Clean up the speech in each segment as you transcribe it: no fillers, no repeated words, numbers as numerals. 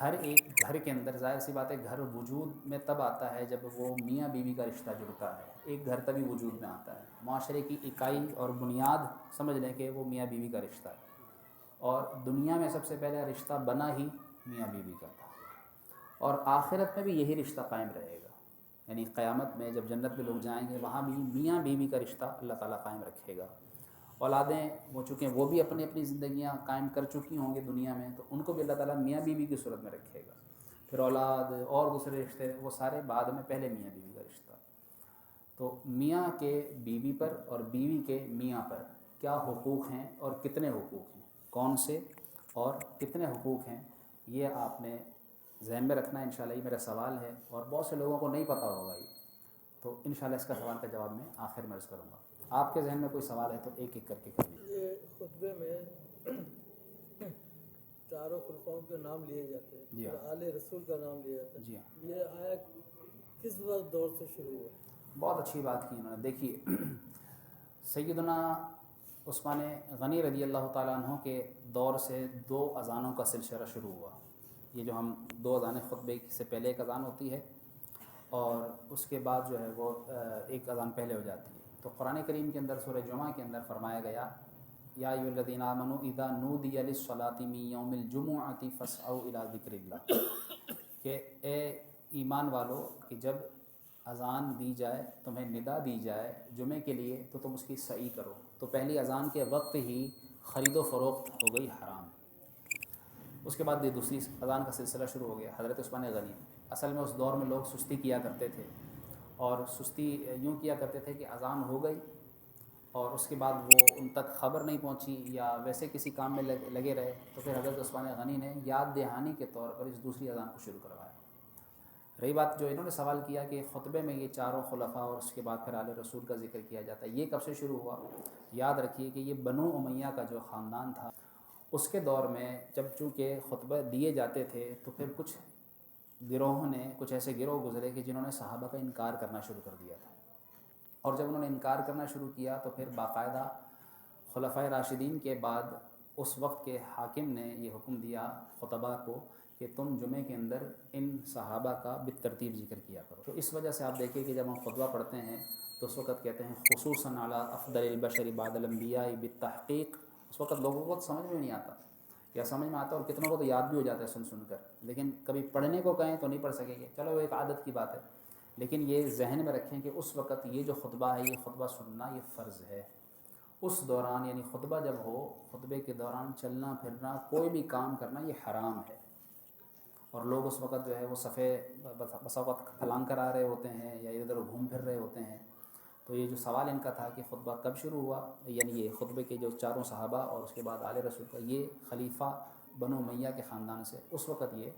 ہر ایک گھر کے اندر ظاہر سی بات ہے گھر وجود میں تب آتا ہے جب وہ میاں بیوی کا رشتہ جڑتا ہے، ایک گھر تبھی وجود میں آتا ہے۔ معاشرے کی اکائی اور بنیاد سمجھ لیں کہ وہ میاں بیوی کا رشتہ ہے، اور دنیا میں سب سے پہلے رشتہ بنا ہی میاں بیوی کا تھا، اور آخرت میں بھی یہی رشتہ قائم رہے گا، یعنی قیامت میں جب جنت میں لوگ جائیں گے وہاں بھی میاں بیوی کا رشتہ اللہ تعالیٰ قائم رکھے گا۔ اولادیں وہ چونکہ وہ بھی اپنی اپنی زندگیاں قائم کر چکی ہوں گی دنیا میں، تو ان کو بھی اللہ تعالیٰ میاں بیوی کی صورت میں رکھے گا۔ پھر اولاد اور دوسرے رشتے وہ سارے بعد میں، پہلے میاں بیوی کا رشتہ۔ تو میاں کے بیوی پر اور بیوی کے میاں پر کیا حقوق ہیں اور کتنے حقوق ہیں، کون سے اور کتنے حقوق ہیں، یہ آپ نے ذہن میں رکھنا ہے انشاءاللہ۔ یہ میرا سوال ہے اور بہت سے لوگوں کو نہیں پتہ ہوگا یہ، تو انشاءاللہ اس کا سوال کا جواب میں آخر میں عرض کروں گا۔ آپ کے ذہن میں کوئی سوال ہے تو ایک ایک کر کے کر لیجیے۔ یہ خطبے میں چاروں خلفاؤں کے نام لیے جاتے ہیں، جی پھر ہاں، آل رسول کا نام لیا جاتا جی ہاں، ہے، یہ آیا کس وقت دور سے شروع ہوا؟ بہت اچھی بات کی انہوں نے۔ دیکھیے سیدنا عثمان غنی رضی اللہ تعالیٰ عنہ کے دور سے دو اذانوں کا سلسلہ شروع ہوا۔ یہ جو ہم دو اذانیں خطبے سے پہلے ایک اذان ہوتی ہے اور اس کے بعد جو ہے وہ ایک اذان پہلے ہو جاتی ہے۔ تو قرآن کریم کے اندر سورہ جمعہ کے اندر فرمایا گیا یا ایھا الذین آمنوا اذا نودی للصلاۃ من یوم الجمعۃ فاسعوا الی ذکر اللہ، کہ اے ایمان والو کہ جب اذان دی جائے، تمہیں ندا دی جائے جمعے کے لیے تو تم اس کی سعی کرو۔ تو پہلی اذان کے وقت ہی خرید و فروخت ہو گئی حرام۔ اس کے بعد یہ دوسری اذان کا سلسلہ شروع ہو گیا، حضرت عثمان غنی۔ اصل میں اس دور میں لوگ سستی کیا کرتے تھے، اور سستی یوں کیا کرتے تھے کہ اذان ہو گئی اور اس کے بعد وہ ان تک خبر نہیں پہنچی یا ویسے کسی کام میں لگے رہے، تو پھر حضرت عثمان غنی نے یاد دہانی کے طور پر اس دوسری اذان کو شروع کروایا۔ رہی بات جو انہوں نے سوال کیا کہ خطبے میں یہ چاروں خلفاء اور اس کے بعد پھر آل رسول کا ذکر کیا جاتا ہے، یہ کب سے شروع ہوا؟ یاد رکھیے کہ یہ بنو امیہ کا جو خاندان تھا اس کے دور میں جب چونکہ خطبہ دیے جاتے تھے تو پھر کچھ گروہوں نے، کچھ ایسے گروہ گزرے کہ جنہوں نے صحابہ کا انکار کرنا شروع کر دیا تھا، اور جب انہوں نے انکار کرنا شروع کیا تو پھر باقاعدہ خلفائے راشدین کے بعد اس وقت کے حاکم نے یہ حکم دیا خطباء کو کہ تم جمعے کے اندر ان صحابہ کا بالترتیب ذکر کیا کرو۔ تو اس وجہ سے آپ دیکھیں کہ جب ہم خطبہ پڑھتے ہیں تو اس وقت کہتے ہیں خصوصاً علی افضل البشر بعد الانبیاء بالتحقیق۔ اس وقت لوگوں کو سمجھ میں نہیں آتا، یا سمجھ میں آتا اور کتنوں کو تو یاد بھی ہو جاتا ہے سن سن کر، لیکن کبھی پڑھنے کو کہیں تو نہیں پڑھ سکیں گے، چلو ایک عادت کی بات ہے۔ لیکن یہ ذہن میں رکھیں کہ اس وقت یہ جو خطبہ ہے، یہ خطبہ سننا یہ فرض ہے۔ اس دوران یعنی خطبہ جب ہو، خطبے کے دوران چلنا پھرنا کوئی بھی کام کرنا یہ حرام ہے، اور لوگ اس وقت جو ہے وہ صفحے بس وقت پھلانگ کر آ رہے ہوتے ہیں یا ادھر گھوم پھر رہے ہوتے ہیں۔ تو یہ جو سوال ان کا تھا کہ خطبہ کب شروع ہوا، یعنی یہ خطبے کے جو چاروں صحابہ اور اس کے بعد آل رسول کا، یہ خلیفہ بنو امیہ کے خاندان سے اس وقت یہ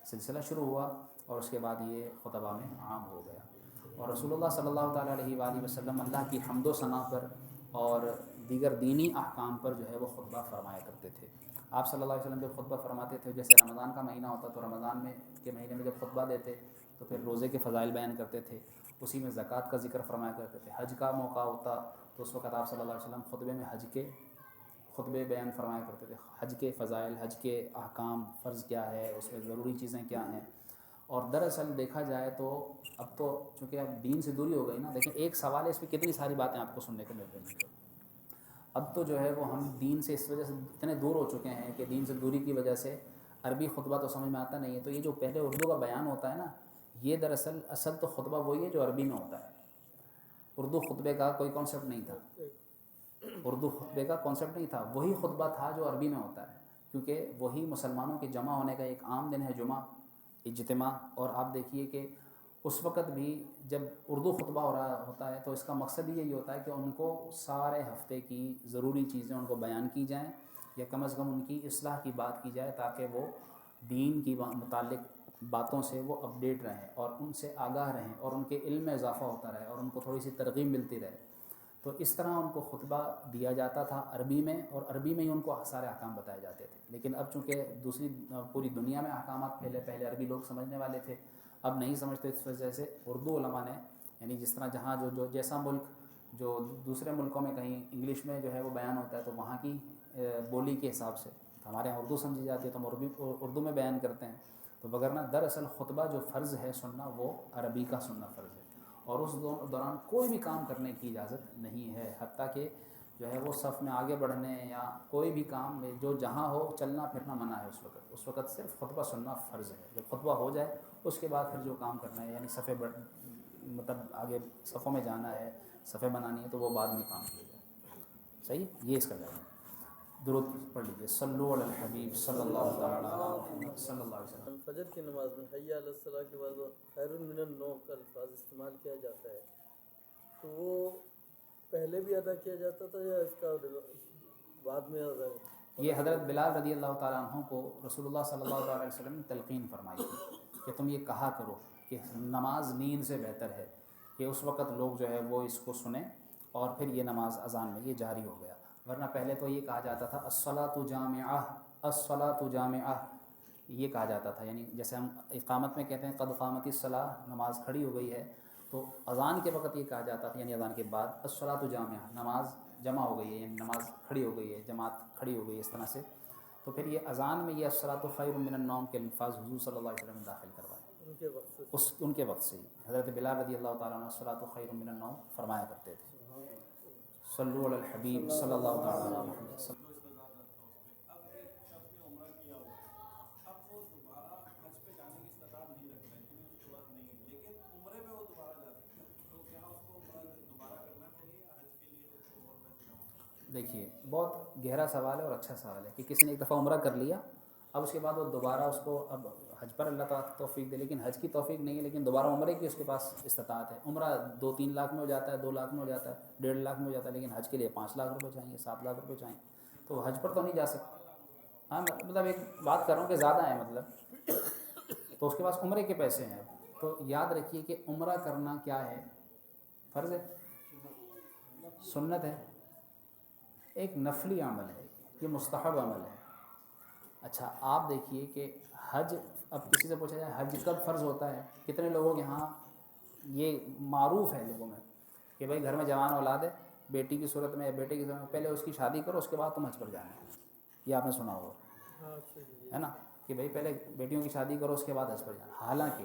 سلسلہ شروع ہوا اور اس کے بعد یہ خطبہ میں عام ہو گیا۔ اور رسول اللہ صلی اللہ تعالیٰ علیہ وآلہ وسلم اللہ کی حمد و ثنا پر اور دیگر دینی احکام پر جو ہے وہ خطبہ فرمایا کرتے تھے۔ آپ صلی اللہ علیہ وسلم جب خطبہ فرماتے تھے، جیسے رمضان کا مہینہ ہوتا تو رمضان میں کے مہینے میں جب خطبہ دیتے تو پھر روزے کے فضائل بیان کرتے تھے، اسی میں زکوٰۃ کا ذکر فرمایا کرتے تھے۔ حج کا موقع ہوتا تو اس وقت آپ صلی اللہ علیہ وسلم خطبے میں حج کے خطبے بیان فرمایا کرتے تھے، حج کے فضائل، حج کے احکام، فرض کیا ہے، اس میں ضروری چیزیں کیا ہیں۔ اور دراصل دیکھا جائے تو اب تو چونکہ اب دین سے دوری ہو گئی نا، دیکھیں ایک سوال ہے اس میں کتنی ساری باتیں آپ کو سننے کو مل رہی ہیں۔ اب تو جو ہے وہ ہم دین سے اس وجہ سے اتنے دور ہو چکے ہیں کہ دین سے دوری کی وجہ سے عربی خطبہ تو سمجھ میں آتا نہیں ہے، تو یہ جو پہلے اردو کا بیان ہوتا ہے نا، یہ دراصل اصل تو خطبہ وہی ہے جو عربی میں ہوتا ہے۔ اردو خطبے کا کوئی کانسیپٹ نہیں تھا، اردو خطبے کا کانسیپٹ نہیں تھا، وہی خطبہ تھا جو عربی میں ہوتا ہے، کیونکہ وہی مسلمانوں کے جمع ہونے کا ایک عام دن ہے جمعہ، اجتماع۔ اور آپ دیکھیے کہ اس وقت بھی جب اردو خطبہ ہو رہا ہوتا ہے تو اس کا مقصد یہی ہوتا ہے کہ ان کو سارے ہفتے کی ضروری چیزیں ان کو بیان کی جائیں، یا کم از کم ان کی اصلاح کی بات کی جائے، تاکہ وہ دین کی متعلق باتوں سے وہ اپڈیٹ رہیں اور ان سے آگاہ رہیں اور ان کے علم میں اضافہ ہوتا رہے اور ان کو تھوڑی سی ترغیب ملتی رہے۔ تو اس طرح ان کو خطبہ دیا جاتا تھا عربی میں، اور عربی میں ہی ان کو سارے احکام بتائے جاتے تھے۔ لیکن اب چونکہ دوسری پوری دنیا میں احکامات پہلے عربی لوگ سمجھنے والے تھے، اب نہیں سمجھتے، اس وجہ سے اردو علماء نے، یعنی جس طرح جہاں جو جیسا ملک جو دوسرے ملکوں میں کہیں انگلش میں جو ہے وہ بیان ہوتا ہے تو وہاں کی بولی کے حساب سے ہمارے یہاں اردو سمجھی جاتی ہے تو ہم اردو میں بیان کرتے ہیں، تو وگرنہ دراصل خطبہ جو فرض ہے سننا وہ عربی کا سننا فرض ہے، اور اس دوران کوئی بھی کام کرنے کی اجازت نہیں ہے، حتیٰ کہ جو ہے وہ صف میں آگے بڑھنے یا کوئی بھی کام میں جو جہاں ہو چلنا پھرنا منع ہے اس وقت صرف خطبہ سننا فرض ہے۔ جب خطبہ ہو جائے اس کے بعد پھر جو کام کرنا ہے، یعنی صفیں مطلب آگے صفوں میں جانا ہے، صفیں بنانی ہے، تو وہ بعد میں کام کیا جائے۔ صحیح، یہ اس کا جواب ہے۔ درود پڑھ لیجیے، صلو علی الحبیب صلی اللہ تعالیٰ علی محمد صلی اللہ علیہ وسلم۔ فجر کی نماز میں حی علی الصلاۃ کے بعد خیر من النوم کا الفاظ استعمال کیا جاتا ہے، تو وہ پہلے بھی ادا کیا جاتا تھا یا اس کا بعد میں ادا؟ یہ حضرت بلال رضی اللہ تعالیٰ عنہ کو رسول اللہ صلی اللہ علیہ وسلم نے تلقین فرمائی تھی کہ تم یہ کہا کرو کہ نماز نیند سے بہتر ہے، کہ اس وقت لوگ جو ہے وہ اس کو سنیں، اور پھر یہ نماز اذان میں یہ جاری ہو گیا، ورنہ پہلے تو یہ کہا جاتا تھا الصلاۃ جامعہ، الصلاۃ جامعہ، یہ کہا جاتا تھا، یعنی جیسے ہم اقامت میں کہتے ہیں قد قامت الصلاۃ، نماز کھڑی ہو گئی ہے، تو اذان کے وقت یہ کہا جاتا تھا، یعنی اذان کے بعد الصلاۃ جامعہ، نماز جمع ہو گئی ہے، یعنی نماز کھڑی ہو گئی ہے، جماعت کھڑی ہو گئی ہے، اس طرح سے۔ تو پھر یہ اذان میں یہ الصلاۃ خیر من النوم کے الفاظ حضور صلی اللہ علیہ وسلم نے داخل کروائے، ان کے وقت سے ان کے وقت سے ہی حضرت بلال رضی اللہ تعالیٰ عنہ الصلاۃ خیر من النوم فرمایا کرتے تھے۔ صلو علی الحبیب صلی اللہ تعالیٰ علیہ محمد۔ دیکھیے بہت گہرا سوال ہے اور اچھا سوال ہے کہ کسی نے ایک دفعہ عمرہ کر لیا، اب اس کے بعد وہ دوبارہ اس کو اب حج پر اللہ تعالیٰ توفیق دے، لیکن حج کی توفیق نہیں ہے، لیکن دوبارہ عمرے کی اس کے پاس استطاعت ہے، عمرہ 2-3 لاکھ میں ہو جاتا ہے، 2 لاکھ میں ہو جاتا ہے، 1.5 لاکھ میں ہو جاتا ہے، لیکن حج کے لیے 5 لاکھ روپے چاہیے، 7 لاکھ روپے چاہیے، تو حج پر تو نہیں جا سکتا۔ ہاں مطلب ایک بات کر رہا ہوں کہ زیادہ ہے مطلب، تو اس کے پاس عمرے کے پیسے ہیں، تو یاد رکھیے کہ عمرہ کرنا کیا ہے، فرض ہے، سنت ہے، ایک نفلی عمل ہے، یہ مستحب عمل ہے۔ اچھا آپ دیکھیے کہ حج، اب کسی سے پوچھا جائے حج کب فرض ہوتا ہے، کتنے لوگوں کے ہاں یہ معروف ہے لوگوں میں کہ بھائی گھر میں جوان اولاد ہے، بیٹی کی صورت میں یا بیٹے کی صورت میں پہلے اس کی شادی کرو، اس کے بعد تم حج پر جانا ہے، یہ آپ نے سنا ہوگا، ہاں صحیح ہے نا، کہ بھائی پہلے بیٹیوں کی شادی کرو اس کے بعد حج پر جانا، حالانکہ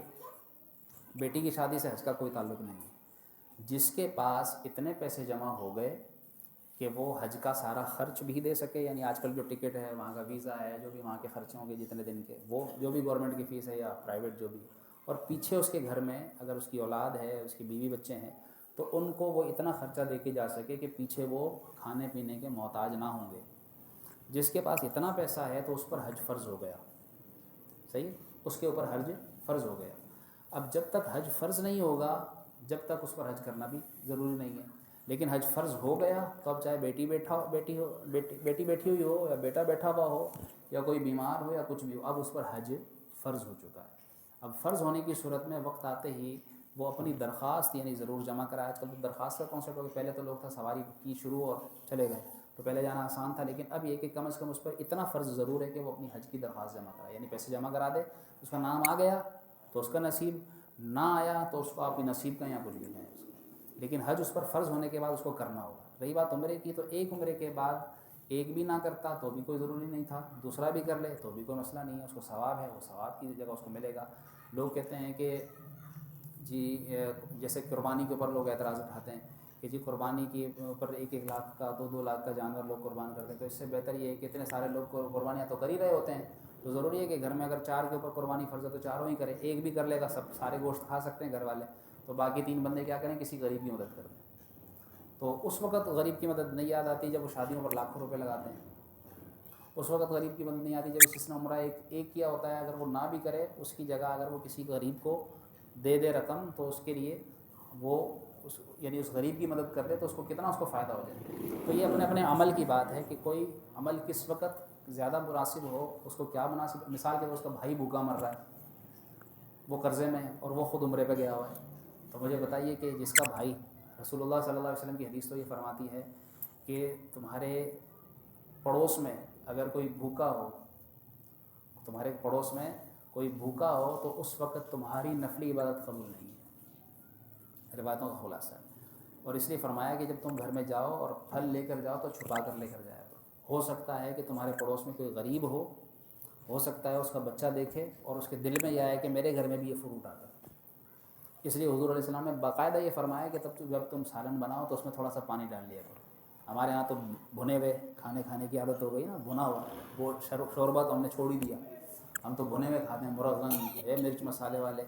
بیٹی کی شادی سے حج کا کوئی تعلق نہیں ہے۔ جس کے پاس اتنے پیسے جمع ہو گئے کہ وہ حج کا سارا خرچ بھی دے سکے، یعنی آج کل جو ٹکٹ ہے، وہاں کا ویزا ہے، جو بھی وہاں کے خرچے ہوں گے جتنے دن کے، وہ جو بھی گورنمنٹ کی فیس ہے یا پرائیویٹ جو بھی، اور پیچھے اس کے گھر میں اگر اس کی اولاد ہے، اس کی بیوی بچے ہیں، تو ان کو وہ اتنا خرچہ دے کے جا سکے کہ پیچھے وہ کھانے پینے کے محتاج نہ ہوں گے۔ جس کے پاس اتنا پیسہ ہے تو اس پر حج فرض ہو گیا، صحیح، اس کے اوپر حج فرض ہو گیا۔ اب جب تک حج فرض نہیں ہوگا، جب تک اس پر حج کرنا بھی ضروری نہیں ہے، لیکن حج فرض ہو گیا تو اب چاہے بیٹی بیٹھی ہوئی ہو یا بیٹا بیٹھا ہوا ہو یا کوئی بیمار ہو یا کچھ بھی ہو، اب اس پر حج فرض ہو چکا ہے۔ اب فرض ہونے کی صورت میں وقت آتے ہی وہ اپنی درخواست یعنی ضرور جمع کرائے۔ آج کل تو درخواست کا کانسیپٹ ہو گیا، پہلے تو لوگ تھا سواری کی شروع اور چلے گئے، تو پہلے جانا آسان تھا، لیکن اب یہ کہ کم از کم اس پر اتنا فرض ضرور ہے کہ وہ اپنی حج کی درخواست جمع کرائے، یعنی پیسے جمع کرا دے، اس کا نام آ گیا تو اس کا نصیب، نہ آیا تو اس کو اپنی نصیب کا یا کچھ بھی نہیں، لیکن حج اس پر فرض ہونے کے بعد اس کو کرنا ہوگا۔ رہی بات عمرے کی، تو ایک عمرے کے بعد ایک بھی نہ کرتا تو بھی کوئی ضروری نہیں تھا، دوسرا بھی کر لے تو بھی کوئی مسئلہ نہیں ہے، اس کو ثواب ہے، وہ ثواب کی جگہ اس کو ملے گا۔ لوگ کہتے ہیں کہ جی جیسے قربانی کے اوپر لوگ اعتراض اٹھاتے ہیں کہ جی قربانی کے اوپر 1-1 لاکھ کا 2-2 لاکھ کا جانور لوگ قربان کرتے ہیں، تو اس سے بہتر یہ ہے کہ اتنے سارے لوگ قربانیاں تو کر ہی رہے ہوتے ہیں، تو ضروری ہے کہ گھر میں اگر 4 کے اوپر قربانی فرض ہے تو 4 ہی کرے، ایک بھی کر لے گا سب سارے گوشت کھا سکتے ہیں گھر والے، تو باقی 3 بندے کیا کریں، کسی غریب کی مدد کر دیں۔ تو اس وقت غریب کی مدد نہیں یاد آتی جب وہ شادیوں پر لاکھوں روپے لگاتے ہیں، اس وقت غریب کی مدد نہیں آتی جب جس نے عمرہ ایک کیا ہوتا ہے، اگر وہ نہ بھی کرے اس کی جگہ اگر وہ کسی غریب کو دے رقم، تو اس کے لیے وہ یعنی اس غریب کی مدد کر دے تو اس کو کتنا اس کو فائدہ ہو جائے۔ تو یہ اپنے اپنے عمل کی بات ہے کہ کوئی عمل کس وقت زیادہ مناسب ہو، اس کو کیا مناسب، مثال کے طور اس کا بھائی بھوکا مر رہا ہے، وہ قرضے میں ہے اور وہ خود عمرے پہ گیا ہوا ہے، تو مجھے بتائیے کہ جس کا بھائی، رسول اللہ صلی اللہ علیہ وسلم کی حدیث تو یہ فرماتی ہے کہ تمہارے پڑوس میں اگر کوئی بھوکا ہو، تمہارے پڑوس میں کوئی بھوکا ہو تو اس وقت تمہاری نفلی عبادت قبول نہیں ہے، روایتوں کا خلاصہ ہے۔ اور اس لیے فرمایا کہ جب تم گھر میں جاؤ اور پھل لے کر جاؤ تو چھپا کر لے کر جایا کرو، ہو سکتا ہے کہ تمہارے پڑوس میں کوئی غریب ہو سکتا ہے اس کا بچہ دیکھے اور اس کے دل میں یہ آئے کہ میرے گھر میں بھی یہ فروٹ آتا ہے۔ اس لیے حضور علیہ السلام نے باقاعدہ یہ فرمایا کہ جب تم سالن بناؤ تو اس میں تھوڑا سا پانی ڈال لیا کرو۔ ہمارے ہاں تو بھنے ہوئے کھانے کی عادت ہو گئی نا، بھنا ہوا وہ شوربہ تو ہم نے چھوڑ ہی دیا، ہم تو بھنے ہوئے کھاتے ہیں، مرغن ہے مرچ مسالے والے۔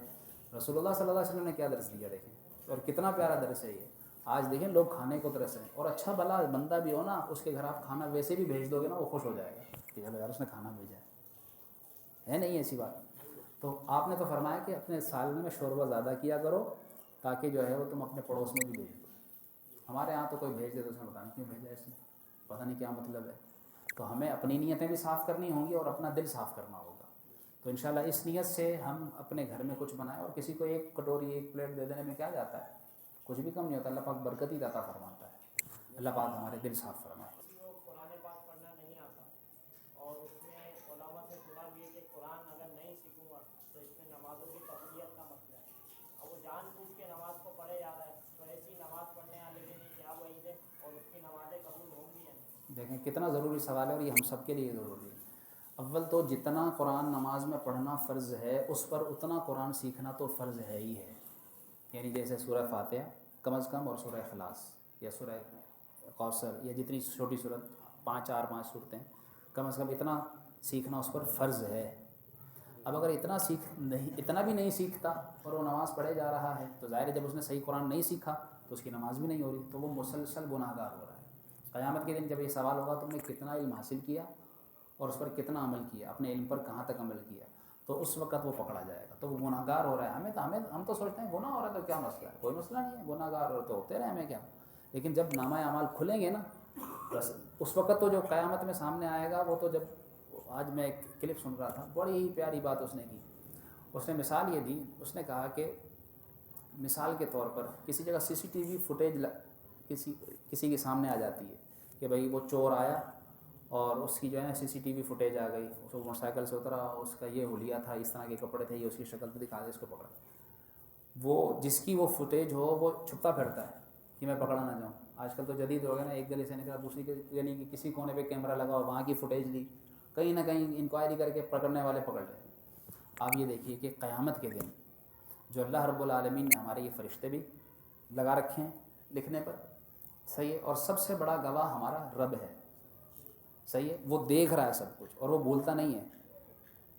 رسول اللہ صلی اللہ علیہ وسلم نے کیا درس دیا دیکھیں، اور کتنا پیارا درس ہے یہ۔ آج دیکھیں لوگ کھانے کو ترس ہیں، اور اچھا بھلا بندہ بھی ہو نا، اس کے گھر آپ کھانا ویسے بھی بھیج دو گے نا، وہ خوش ہو جائے گا کہ چلو یار اس نے کھانا بھیجا ہے نہیں ایسی بات۔ تو آپ نے تو فرمایا کہ اپنے سالن میں شوربہ زیادہ کیا کرو تاکہ جو ہے وہ تم اپنے پڑوس میں بھی بھیج دو۔ ہمارے ہاں تو کوئی بھیج دے تو اس نے پتہ نہیں کیوں بھیجا اس نے، پتہ نہیں کیا مطلب ہے۔ تو ہمیں اپنی نیتیں بھی صاف کرنی ہوں گی اور اپنا دل صاف کرنا ہوگا۔ تو انشاءاللہ اس نیت سے ہم اپنے گھر میں کچھ بنائیں، اور کسی کو ایک کٹوری ایک پلیٹ دے دینے میں کیا جاتا ہے، کچھ بھی کم نہیں ہوتا۔ اللہ پاک برکت ہی عطا فرماتا ہے۔ اللہ پاک ہمارے دل صاف فرمائے۔ کو قرآن پاک پڑھنا نہیں آتا، اور اس میں علماء سے سنا بھی ہے کہ قرآن اگر نہیں سیکھوں گا تو اس میں نمازوں کی قبولیت کا مسئلہ ہے۔ اب وہ جان بوجھ کے نماز کو پڑھے جا رہا ہے، تو ایسی نماز پڑھنے والے کے لیے کیا وعید ہے، اور اس کی نمازیں قبول ہوں گی یا نہیں؟ دیکھیں کتنا ضروری سوال ہے، اور یہ ہم سب کے لیے ضروری ہے۔ اول تو جتنا قرآن نماز میں پڑھنا فرض ہے، اس پر اتنا قرآن سیکھنا تو فرض ہے ہی ہے۔ یعنی جیسے سورہ فاتحہ کم از کم، اور سورہ اخلاص یا سورہ کوثر یا جتنی چھوٹی صورت 4 5 صورتیں، کم از کم اتنا سیکھنا اس پر فرض ہے۔ اب اگر اتنا بھی نہیں سیکھتا اور وہ نماز پڑھے جا رہا ہے، تو ظاہر ہے جب اس نے صحیح قرآن نہیں سیکھا تو اس کی نماز بھی نہیں ہو رہی، تو وہ مسلسل گناہ گار ہو رہا ہے۔ قیامت کے دن جب یہ سوال ہوگا تم نے کتنا علم حاصل کیا اور اس پر کتنا عمل کیا، اپنے علم پر کہاں تک عمل کیا، تو اس وقت وہ پکڑا جائے گا، تو وہ گناہ گار ہو رہا ہے۔ ہم تو سوچتے ہیں گناہ ہو رہا ہے تو کیا مسئلہ ہے، کوئی مسئلہ نہیں ہے، گناہ گار ہو تو ہوتے رہے، ہمیں کیا۔ لیکن جب نامہ اعمال کھلیں گے نا، بس اس وقت تو جو قیامت میں سامنے آئے گا، وہ تو جب آج میں ایک کلپ سن رہا تھا، بڑی ہی پیاری بات اس نے کی۔ اس نے مثال یہ دی، اس نے کہا کہ مثال کے طور پر کسی جگہ CCTV فوٹیج کسی کے سامنے آ جاتی ہے کہ بھئی وہ چور آیا اور اس کی جو ہے نا CCTV فوٹیج آ گئی، اس کو موٹر سائیکل سے اترا، اس کا یہ حلیہ تھا، اس طرح کے کپڑے تھے، یہ اس کی شکل تو دکھا دے، اس کو پکڑا۔ وہ جس کی وہ فوٹیج ہو وہ چھپتا پھرتا ہے کہ میں پکڑا نہ جاؤں۔ آج کل تو جدید ہو گیا نا، ایک گلی سے نکلا دوسری گلی کی کسی کونے پہ کیمرہ لگا اور وہاں کی فوٹیج لی، کہیں نہ کہیں انکوائری کر کے پکڑنے والے پکڑ لیں۔ آپ یہ دیکھیے کہ قیامت کے دن جو اللہ رب العالمین نے ہمارے یہ فرشتے بھی لگا رکھے ہیں لکھنے پر، صحیح ہے، اور سب سے بڑا گواہ ہمارا رب ہے، صحیح ہے، وہ دیکھ رہا ہے سب کچھ اور وہ بھولتا نہیں ہے۔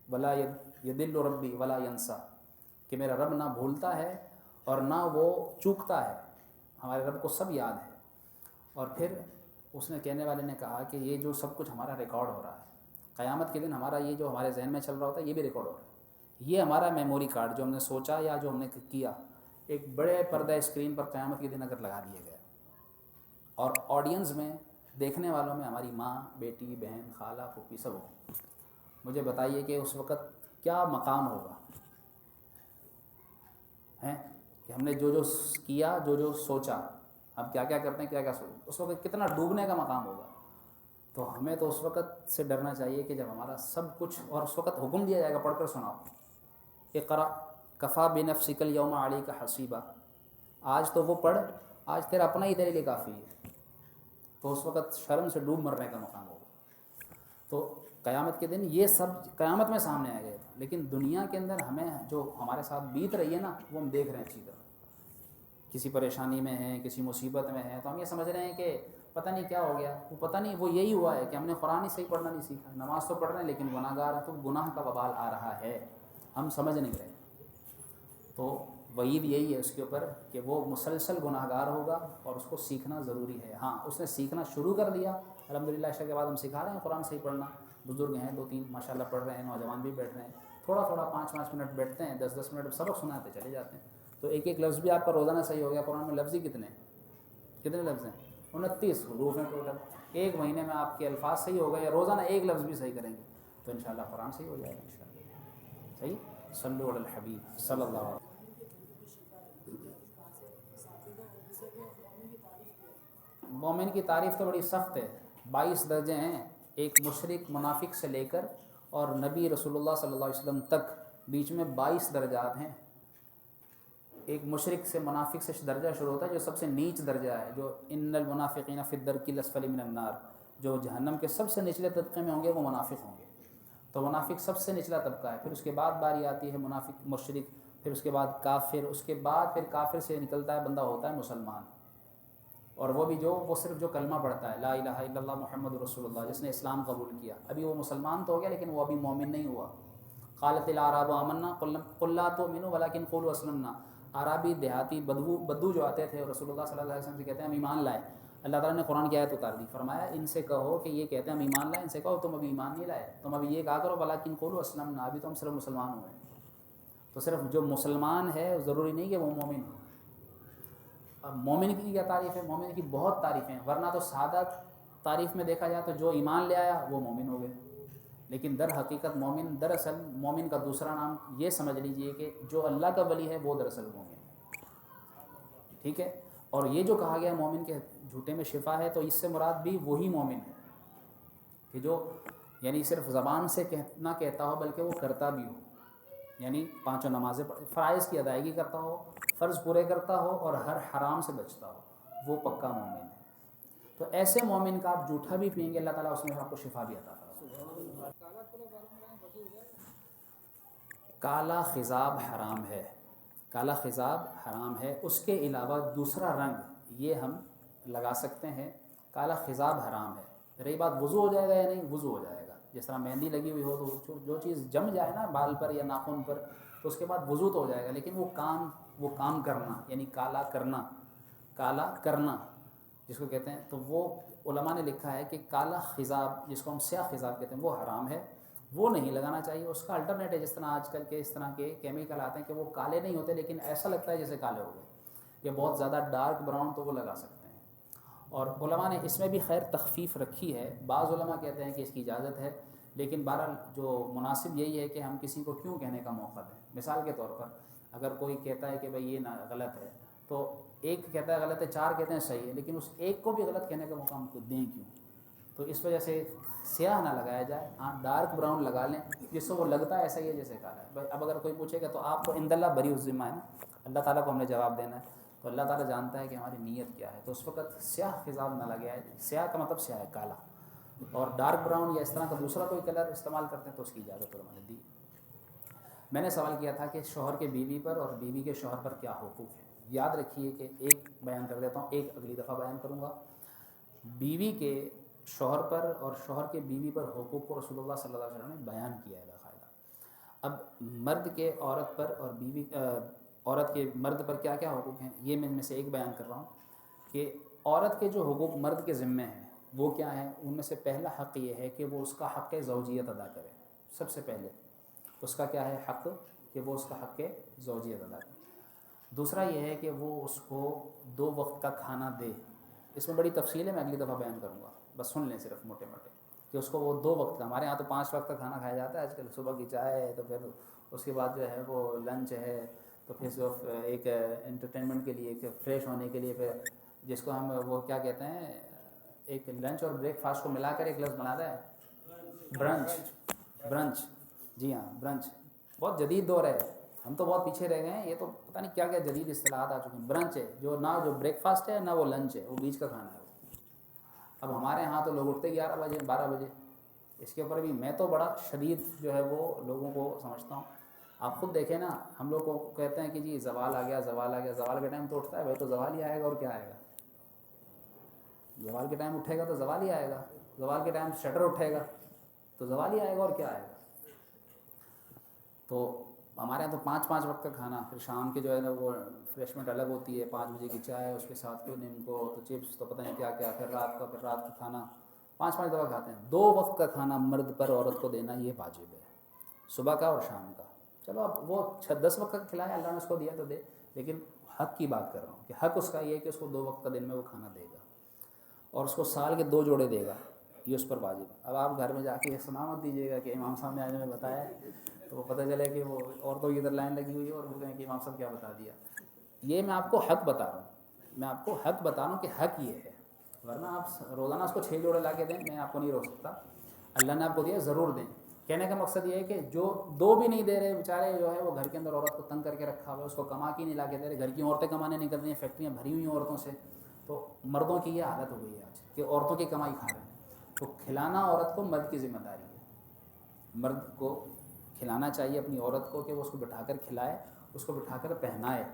ولا یضل ربی ولا ینسا، کہ میرا رب نہ بھولتا ہے اور نہ وہ چوکتا ہے، ہمارے رب کو سب یاد ہے۔ اور پھر اس نے کہنے والے نے کہا کہ یہ جو سب کچھ ہمارا ریکارڈ ہو رہا ہے، قیامت کے دن ہمارا یہ جو ہمارے ذہن میں چل رہا ہوتا ہے یہ بھی ریکارڈ ہو رہا ہے۔ یہ ہمارا میموری کارڈ جو ہم نے سوچا یا جو ہم نے کیا، ایک بڑے پردہ اسکرین پر قیامت کے دن اگر لگا دیا گیا، اور آڈینس میں دیکھنے والوں میں ہماری ماں، بیٹی، بہن، خالہ، پھوپھی سب ہو، مجھے بتائیے کہ اس وقت کیا مقام ہوگا، ہیں کہ ہم نے جو کیا، جو سوچا، ہم کیا کرتے ہیں، کیا سوچیں، اس وقت کتنا ڈوبنے کا مقام ہوگا۔ تو ہمیں تو اس وقت سے ڈرنا چاہیے کہ جب ہمارا سب کچھ، اور اس وقت حکم دیا جائے گا پڑھ کر سناؤ، اقرا کفا بنفسک الیوم علیک حسیبا، آج تو وہ پڑھ، آج تیرا اپنا ہی تیرے لیے کافی ہے۔ تو اس وقت شرم سے ڈوب مرنے کا مقام ہوگا۔ تو قیامت کے دن یہ سب قیامت میں سامنے آ گیا تھا، لیکن دنیا کے اندر ہمیں جو ہمارے ساتھ بیت رہی ہے نا، وہ ہم دیکھ رہے ہیں اچھی طرح۔ کسی پریشانی میں ہیں، کسی مصیبت میں ہیں، تو ہم یہ سمجھ رہے ہیں کہ پتہ نہیں کیا ہو گیا، وہ پتہ نہیں، وہ یہی ہوا ہے کہ ہم نے قرآن ہی صحیح پڑھنا نہیں سیکھا، نماز تو پڑھ رہے ہیں لیکن گناہ گار ہیں، تو گناہ کا وبال آ رہا ہے، ہم سمجھ نہیں رہے۔ تو وعید یہی ہے اس کے اوپر کہ وہ مسلسل گناہ گار ہوگا، اور اس کو سیکھنا ضروری ہے۔ ہاں اس نے سیکھنا شروع کر دیا، الحمدللہ عشاء کے بعد ہم سکھا رہے ہیں قرآن صحیح پڑھنا، بزرگ ہیں 2 3 ماشاءاللہ پڑھ رہے ہیں، نوجوان بھی بیٹھ رہے ہیں، تھوڑا 5 منٹ بیٹھتے ہیں، 10 منٹ سبق سناتے چلے جاتے ہیں، تو ایک لفظ بھی آپ کا روزانہ صحیح ہو گیا۔ قرآن میں لفظ ہی کتنے لفظ ہیں؟ 29 حروف ہیں ٹوٹل۔ ایک مہینے میں آپ کے الفاظ صحیح ہو گئے، یا روزانہ ایک لفظ بھی صحیح کریں گے تو انشاءاللہ قرآن صحیح ہو جائے گا انشاءاللہ۔ صحیح، صلو علی الحبیب صلی اللہ علیہ وسلم۔ مومن کی تعریف تو بڑی سخت ہے، 22 درجے ہیں، ایک مشرک منافق سے لے کر اور نبی رسول اللہ صلی اللہ علیہ وسلم تک، بیچ میں 22 درجات ہیں۔ ایک مشرک سے، منافق سے درجہ شروع ہوتا ہے جو سب سے نیچ درجہ ہے، جو ان المنافقین فی الدرک الاسفل من النار، جو جہنم کے سب سے نچلے طبقے میں ہوں گے وہ منافق ہوں گے. تو منافق سب سے نچلا طبقہ ہے. پھر اس کے بعد باری آتی ہے منافق مشرک, پھر اس کے بعد کافر, اس کے بعد پھر کافر سے نکلتا ہے بندہ ہوتا ہے مسلمان, اور وہ بھی وہ صرف جو کلمہ پڑھتا ہے لا الہ الا اللہ محمد رسول اللہ, جس نے اسلام قبول کیا. ابھی وہ مسلمان تو ہو گیا لیکن وہ ابھی مومن نہیں ہوا. قالت الاعراب آمنا قل لا تؤمنوا ولکن قولوا اسلمنا. عربی دیہاتی بدو جو آتے تھے رسول اللہ صلی اللہ علیہ وسلم سے کہتے ہیں ہم ایمان لائے. اللہ تعالیٰ نے قرآن کی آیت اتار دی, فرمایا ان سے کہو کہ یہ کہتے ہیں ہم ایمان لائے, ان سے کہو تم ابھی ایمان نہیں لائے, تم ابھی یہ کہا کرو ولکن قولوا اسلمنا, ابھی تو ہم صرف مسلمان ہوئے ہیں. تو صرف جو مسلمان ہے ضروری نہیں کہ وہ مومن ہو. اب مومن کی کیا تعریف ہے؟ مومن کی بہت تعریفیں ہیں, ورنہ تو سادہ تعریف میں دیکھا جائے تو جو ایمان لے آیا وہ مومن ہو گئے. لیکن در حقیقت مومن, دراصل مومن کا دوسرا نام یہ سمجھ لیجئے کہ جو اللہ کا ولی ہے وہ دراصل مومن ہے. ٹھیک ہے. اور یہ جو کہا گیا مومن کے جھوٹے میں شفا ہے, تو اس سے مراد بھی وہی مومن ہے کہ جو یعنی صرف زبان سے نہ کہتا ہو بلکہ وہ کرتا بھی ہو. یعنی پانچوں نمازیں فرائض کی ادائیگی کرتا ہو, فرض پورے کرتا ہو اور ہر حرام سے بچتا ہو, وہ پکا مومن ہے. تو ایسے مومن کا آپ جھوٹا بھی پئیں گے اللہ تعالیٰ اس میں آپ کو شفا بھی عطا فرمائے. کالا خضاب حرام ہے, کالا خضاب حرام ہے. اس کے علاوہ دوسرا رنگ یہ ہم لگا سکتے ہیں. کالا خضاب حرام ہے. رہی بات وضو ہو جائے گا یا نہیں, وضو ہو جائے گا. جس طرح مہندی لگی ہوئی ہو تو جو چیز جم جائے نا بال پر یا ناخن پر تو اس کے بعد وضو تو ہو جائے گا, لیکن وہ کام کرنا یعنی کالا کرنا جس کو کہتے ہیں, تو وہ علماء نے لکھا ہے کہ کالا خضاب جس کو ہم سیاہ خضاب کہتے ہیں وہ حرام ہے, وہ نہیں لگانا چاہیے. اس کا الٹرنیٹ ہے, جس طرح آج کل کے اس طرح کے کیمیکل آتے ہیں کہ وہ کالے نہیں ہوتے لیکن ایسا لگتا ہے جیسے کالے ہو گئے, یا بہت زیادہ ڈارک براؤن, تو وہ لگا سکتے ہیں. اور علماء نے اس میں بھی خیر تخفیف رکھی ہے. بعض علماء کہتے ہیں کہ اس کی اجازت ہے, لیکن بہرحال جو مناسب یہی ہے کہ ہم کسی کو کیوں کہنے کا موقع دیں. مثال کے طور پر اگر کوئی کہتا ہے کہ بھائی یہ غلط ہے, تو ایک کہتا ہے غلط ہے, چار کہتے ہیں صحیح ہے, لیکن اس ایک کو بھی غلط کہنے کا موقع ہم کو دیں کیوں؟ تو اس وجہ سے سیاہ نہ لگایا جائے, ہاں ڈارک براؤن لگا لیں جس سے وہ لگتا ہے ایسا ہی ہے جیسے کالا ہے. بھائی اب اگر کوئی پوچھے گا تو آپ کو عند اللہ بری الذمہ ہے نا, اللہ تعالیٰ کو ہم نے جواب دینا ہے, تو اللہ تعالیٰ جانتا ہے کہ ہماری نیت کیا ہے. تو اس وقت سیاہ خضاب نہ لگایا جائے. سیاہ کا مطلب سیاہ ہے کالا, اور ڈارک براؤن یا اس طرح کا دوسرا کوئی کلر استعمال کرتے ہیں تو اس کی اجازت علماء نے دی. میں نے سوال کیا تھا کہ شوہر کے بیوی پر اور بیوی کے شوہر پر کیا حقوق ہیں. یاد رکھیے کہ ایک بیان کر دیتا ہوں, ایک اگلی دفعہ بیان کروں گا. بیوی کے شوہر پر اور شوہر کے بیوی پر حقوق کو رسول اللہ صلی اللہ علیہ وسلم نے بیان کیا ہے باقاعدہ. اب مرد کے عورت پر اور عورت کے مرد پر کیا کیا حقوق ہیں, یہ میں ان میں سے ایک بیان کر رہا ہوں کہ عورت کے جو حقوق مرد کے ذمے ہیں وہ کیا ہیں. ان میں سے پہلا حق یہ ہے کہ وہ اس کا حق زوجیت ادا کرے. سب سے پہلے اس کا کیا ہے حق, کہ وہ اس کا حق زوجیت ادا کرے. دوسرا یہ ہے کہ وہ اس کو 2 وقت کا کھانا دے. اس میں بڑی تفصیل ہے, میں اگلی دفعہ بیان کروں گا, بس سن لیں صرف موٹے موٹے کہ اس کو وہ 2 وقت کا, ہمارے یہاں تو 5 وقت کا کھانا کھایا جاتا ہے آج کل. صبح کی چائے ہے, تو پھر اس کے بعد جو ہے وہ لنچ ہے, تو پھر صرف ایک انٹرٹینمنٹ کے لیے, ایک فریش ہونے کے لیے, پھر جس کو ہم وہ کیا کہتے ہیں, ایک لنچ اور بریک فاسٹ کو ملا کر ایک لفظ بناتا ہے برنچ. جی ہاں برنچ, بہت جدید دور ہے, ہم تو بہت پیچھے رہ گئے ہیں. یہ تو پتہ نہیں کیا کیا جدید اصطلاحات آ چکی ہیں. برنچ ہے جو نہ جو بریک فاسٹ ہے نہ وہ لنچ ہے, وہ بیچ کا کھانا ہے. اب ہمارے ہاں تو لوگ اٹھتے 11 بجے 12 بجے. اس کے اوپر بھی میں تو بڑا شدید جو ہے وہ لوگوں کو سمجھتا ہوں. آپ خود دیکھیں نا, ہم لوگ کو کہتے ہیں کہ جی زوال آ گیا, زوال کے ٹائم تو اٹھتا ہے بھائی, تو زوال ہی آئے گا اور کیا آئے گا. زوال کے ٹائم اٹھے گا تو زوال ہی آئے گا, زوال کے ٹائم شٹر اٹھے گا تو زوال ہی آئے گا اور کیا آئے گا. تو ہمارے یہاں تو 5 وقت کا کھانا, پھر شام کے جو ہے نا وہ ریفریشمنٹ الگ ہوتی ہے, 5 بجے کی چائے, اس کے ساتھ کوئی نمکو تو چپس, تو پتہ نہیں کیا کیا, پھر رات کا کھانا 5 دفعہ کھاتے ہیں. 2 وقت کا کھانا مرد پر عورت کو دینا یہ واجب ہے, صبح کا اور شام کا. چلو اب وہ 10 وقت کا کھلائے, اللہ نے اس کو دیا تو دے, لیکن حق کی بات کر رہا ہوں کہ حق اس کا یہ ہے کہ اس کو 2 وقت کا دن میں وہ کھانا دے گا, اور اس کو سال کے 2 جوڑے دے گا, یہ اس پر واجب. اب آپ گھر میں جا کے یہ سنا مت دیجیے گا کہ امام صاحب نے آج ہمیں بتایا ہے, تو وہ پتہ چلے کہ وہ عورتوں کی ادھر لائن لگی ہوئی ہے اور وہ کہیں کہ امام صاحب کیا بتا دیا. یہ میں آپ کو حق بتا رہا ہوں, میں آپ کو حق بتا رہا ہوں کہ حق یہ ہے, ورنہ آپ روزانہ اس کو 6 جوڑے لا کے دیں, میں آپ کو نہیں روک سکتا. اللہ نے آپ کو دیا, ضرور دیں. کہنے کا مقصد یہ ہے کہ جو 2 بھی نہیں دے رہے بیچارے, جو ہے وہ گھر کے اندر عورت کو تنگ کر کے رکھا ہوا ہے, اس کو کما کے نہیں لا کے دے رہے. گھر کی عورتیں کمانے نکل رہی ہیں, فیکٹریاں بھری ہوئی ہیں عورتوں سے. تو مردوں کی یہ حالت ہو گئی ہے آج کہ عورتوں کی کمائی کھا رہے ہیں. تو کھلانا عورت کو مرد کی ذمہ داری ہے. مرد کو کھلانا چاہیے اپنی عورت کو کہ وہ اس کو بٹھا کر کھلائے, اس کو بٹھا کر پہنائے.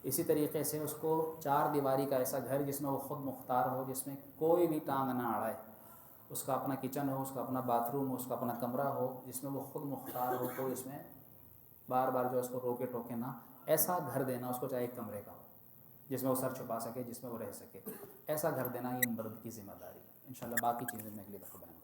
اسی طریقے سے اس کو 4 دیواری کا ایسا گھر جس میں وہ خود مختار ہو, جس میں کوئی بھی ٹانگ نہ اڑائے. اس کا اپنا کچن ہو, اس کا اپنا باتھ روم ہو, اس کا اپنا کمرہ ہو جس میں وہ خود مختار ہو, کوئی اس میں بار بار جو اس کو روکے ٹوکے نہ. ایسا گھر دینا اس کو, چاہے ایک کمرے کا ہو جس میں وہ سر چھپا سکے, جس میں وہ رہ سکے. ایسا گھر دینا یہ مرد کی ذمہ داری ہے. انشاءاللہ باقی چیزیں میں اگلی دفعہ بیان